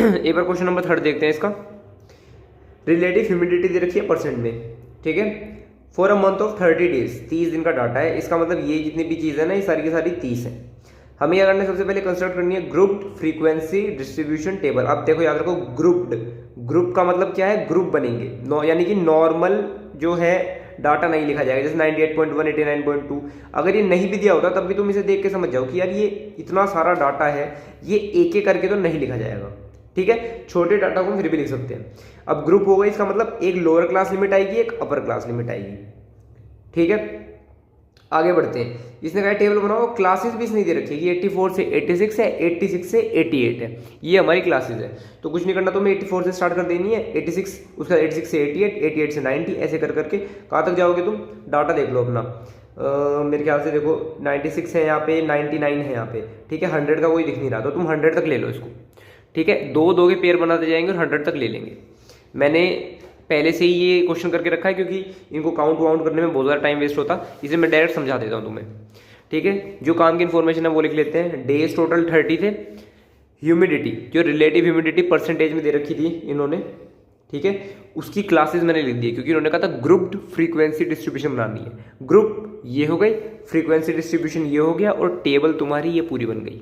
एक बार question number 3 देखते हैं इसका। रिलेटिव ह्यूमिडिटी दे रखी है परसेंट में, ठीक है, for a month of 30 days, 30 दिन का डाटा है। इसका मतलब ये जितनी भी चीज़ है ना, ये सारी की सारी 30 है। हमें क्या करना है, सबसे पहले कंस्ट्रक्ट करनी है ग्रुप्ड फ्रीक्वेंसी डिस्ट्रीब्यूशन टेबल। अब देखो याद रखो, ग्रुप्ड, ग्रुप का मतलब क्या है, ग्रुप बनेंगे, यानी कि नॉर्मल जो है डाटा नहीं लिखा जाएगा, जैसे 98.1, 89.2। अगर ये नहीं भी दिया होता तब भी तुम इसे देख के समझ जाओ कि यार ये इतना सारा डाटा है, ये एक एक करके तो नहीं लिखा जाएगा, ठीक है। छोटे डाटा को हम फिर भी लिख सकते हैं। अब ग्रुप हो गई, इसका मतलब एक लोअर क्लास लिमिट आएगी, एक अपर क्लास लिमिट आएगी, ठीक है। आगे बढ़ते हैं। इसने कहा टेबल बनाओ, क्लासेस भी इसने दे रखी है कि 84 से 86 है, 86 से 88 है, ये हमारी क्लासेस है। तो कुछ नहीं करना, तुम्हें 84 से स्टार्ट कर देनी है, 86 उसका 86 से 88, 88 से 90, ऐसे कर करके कहाँ तक जाओगे तुम, डाटा देख लो अपना। मेरे ख्याल से देखो 96 है यहाँ पे, 99 है यहाँ पे, ठीक है। 100 का कोई दिख नहीं रहा, तो तुम 100 तक ले लो इसको, ठीक है। दो दो के पेयर बनाते जाएंगे और 100 तक ले लेंगे। मैंने पहले से ही ये क्वेश्चन करके रखा है क्योंकि इनको काउंट वाउंट करने में बहुत ज़्यादा टाइम वेस्ट होता, इसे मैं डायरेक्ट समझा देता हूँ तुम्हें, ठीक है। जो काम की इन्फॉर्मेशन है वो लिख लेते हैं। डेज टोटल 30 थे। ह्यूमिडिटी, जो रिलेटिव ह्यूमिडिटी परसेंटेज में दे रखी थी इन्होंने, ठीक है, उसकी क्लासेस मैंने लिख दी क्योंकि इन्होंने कहा था ग्रुप्ड फ्रीक्वेंसी डिस्ट्रीब्यूशन बनानी है। ग्रुप ये हो गई, फ्रीक्वेंसी डिस्ट्रीब्यूशन ये हो गया, और टेबल तुम्हारी ये पूरी बन गई।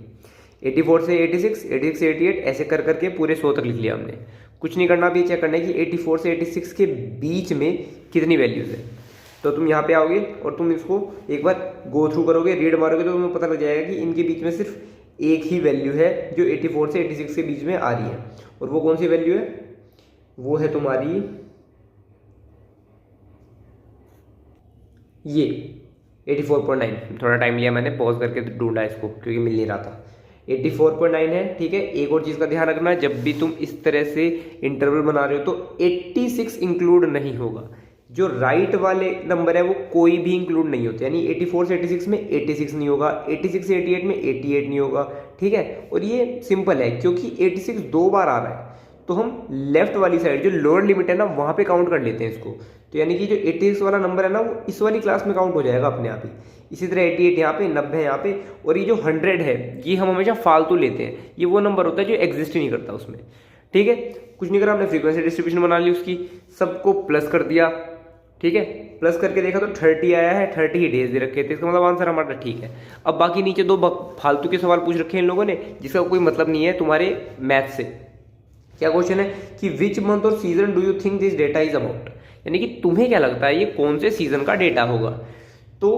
84 से 86, 86 से 88, ऐसे कर करके पूरे 100 तक लिख लिया हमने। कुछ नहीं करना, अभी चेक करना है कि 84 से 86 के बीच में कितनी वैल्यूज़ है। तो तुम यहाँ पे आओगे और तुम इसको एक बार गो थ्रू करोगे, रीड मारोगे, तो तुम्हें पता लग जाएगा कि इनके बीच में सिर्फ एक ही वैल्यू है जो 84 से 86 के बीच में आ रही है। और वो कौन सी वैल्यू है, वो है तुम्हारी ये 84.9। थोड़ा टाइम लिया मैंने, पॉज करके ढूंढा इसको क्योंकि मिल नहीं रहा था। 84.9 है, ठीक है। एक और चीज़ का ध्यान रखना, जब भी तुम इस तरह से इंटरवल बना रहे हो तो 86 इंक्लूड नहीं होगा। जो राइट वाले नंबर है वो कोई भी इंक्लूड नहीं होते, यानी 84 से 86 में 86 नहीं होगा, 86 से 88 में 88 नहीं होगा, ठीक है। और ये सिंपल है क्योंकि 86 दो बार आ रहा है, तो हम लेफ्ट वाली साइड जो लोअर लिमिट है ना वहाँ पे काउंट कर लेते हैं इसको। तो यानी कि जो 86 वाला नंबर है ना वो इस वाली क्लास में काउंट हो जाएगा अपने आप ही। इसी तरह 88 यहाँ पे, 90 यहाँ पे, और ये जो 100 है ये हम हमेशा फालतू लेते हैं, ये वो नंबर होता है जो एग्जिस्ट ही नहीं करता उसमें, ठीक है। कुछ नहीं करा, हमने फ्रीक्वेंसी डिस्ट्रीब्यूशन बना ली, उसकी सबको प्लस कर दिया, ठीक है। प्लस करके देखा तो 30 आया है, 30 ही डेज दे रखे थे, इसका मतलब आंसर हमारा ठीक है। अब बाकी नीचे दो फालतू के सवाल पूछ रखे हैं इन लोगों ने जिसका कोई मतलब नहीं है तुम्हारे मैथ से। क्या क्वेश्चन है कि विच मंथ और season do you think this data is about, यानी कि तुम्हें क्या लगता है ये कौन से सीजन का डेटा होगा। तो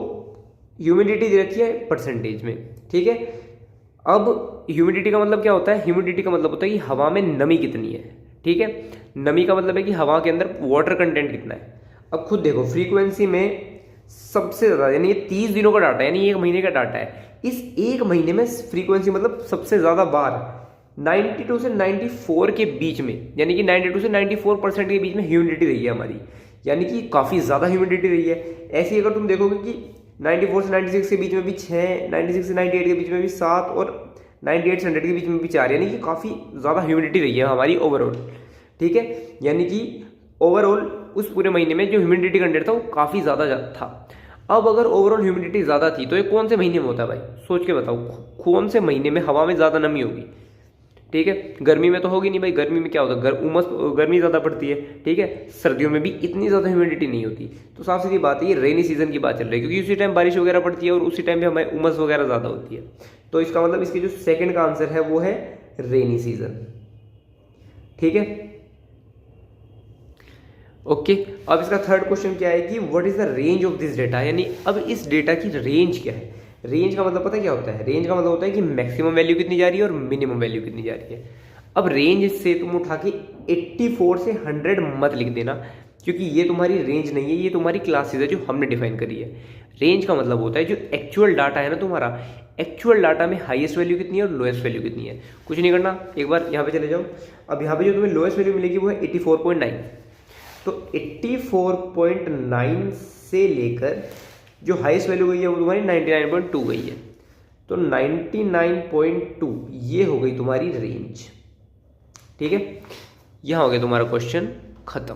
ह्यूमिडिटी दे रखी है परसेंटेज में, ठीक है। अब ह्यूमिडिटी का मतलब क्या होता है, ह्यूमिडिटी का मतलब होता है कि हवा में नमी कितनी है, ठीक है। नमी का मतलब है कि हवा के अंदर वाटर कंटेंट कितना है। अब खुद देखो, फ्रीक्वेंसी में सबसे ज़्यादा, यानी ये 30 दिनों का डाटा है, यानी 1 महीने का डाटा है। इस 1 महीने में फ्रीक्वेंसी मतलब सबसे ज़्यादा बार 92 से 94 के बीच में, यानी कि 92 से 94% के बीच में ह्यूमिडिटी रही है हमारी, यानी कि काफ़ी ज़्यादा ह्यूमिडिटी रही है। ऐसे ही अगर तुम देखोगे कि 94 से 96 के बीच में भी 6, 96 से 98 के बीच में भी 7 और 98 से 100 के बीच में भी 4, यानी कि काफ़ी ज़्यादा ह्यूमिडिटी रही है हमारी ओवरऑल, ठीक है। यानी कि ओवरऑल उस पूरे महीने में जो ह्यूमिडिटी कंटेंट था वो काफ़ी ज़्यादा था। अब अगर ओवरऑल ह्यूमिडिटी ज़्यादा थी तो ये कौन से महीने में होता है भाई, सोच के बताओ, कौन से महीने में हवा में ज़्यादा नमी होगी, ठीक है। गर्मी में तो होगी नहीं भाई, गर्मी में क्या होता है, गर्मी ज़्यादा पड़ती है, ठीक है। सर्दियों में भी इतनी ज़्यादा ह्यूमिडिटी नहीं होती। तो साफ सीधी बात है, ये रेनी सीजन की बात चल रही है क्योंकि उसी टाइम बारिश वगैरह पड़ती है और उसी टाइम पे हमें उमस वगैरह ज़्यादा होती है। तो इसका मतलब इसके जो सेकेंड का आंसर है वो है रेनी सीजन, ठीक है। ओके, अब इसका थर्ड क्वेश्चन क्या है कि what is the range of this data, यानी अब इस डेटा की रेंज क्या है। रेंज का मतलब पता है क्या होता है, रेंज का मतलब होता है कि मैक्सिमम वैल्यू कितनी जा रही है और मिनिमम वैल्यू कितनी जा रही है। अब रेंज से तुम उठा के 84 से 100 मत लिख देना क्योंकि ये तुम्हारी रेंज नहीं है, ये तुम्हारी क्लासेस है जो हमने डिफाइन करी है। रेंज का मतलब होता है जो एक्चुअल डाटा है ना तुम्हारा, एक्चुअल डाटा में हाईएस्ट वैल्यू कितनी है और लोएस्ट वैल्यू कितनी है। कुछ नहीं करना, एक बार यहाँ पे चले जाओ। अब यहाँ पे जो तुम्हें लोएस्ट वैल्यू मिलेगी वो है 84.9। तो 84.9 से लेकर जो हाईएस्ट वैल्यू गई है वो तुम्हारी 99.2 गई है। तो 99.2 ये हो गई तुम्हारी रेंज, ठीक है। यहाँ हो गया तुम्हारा क्वेश्चन खत्म।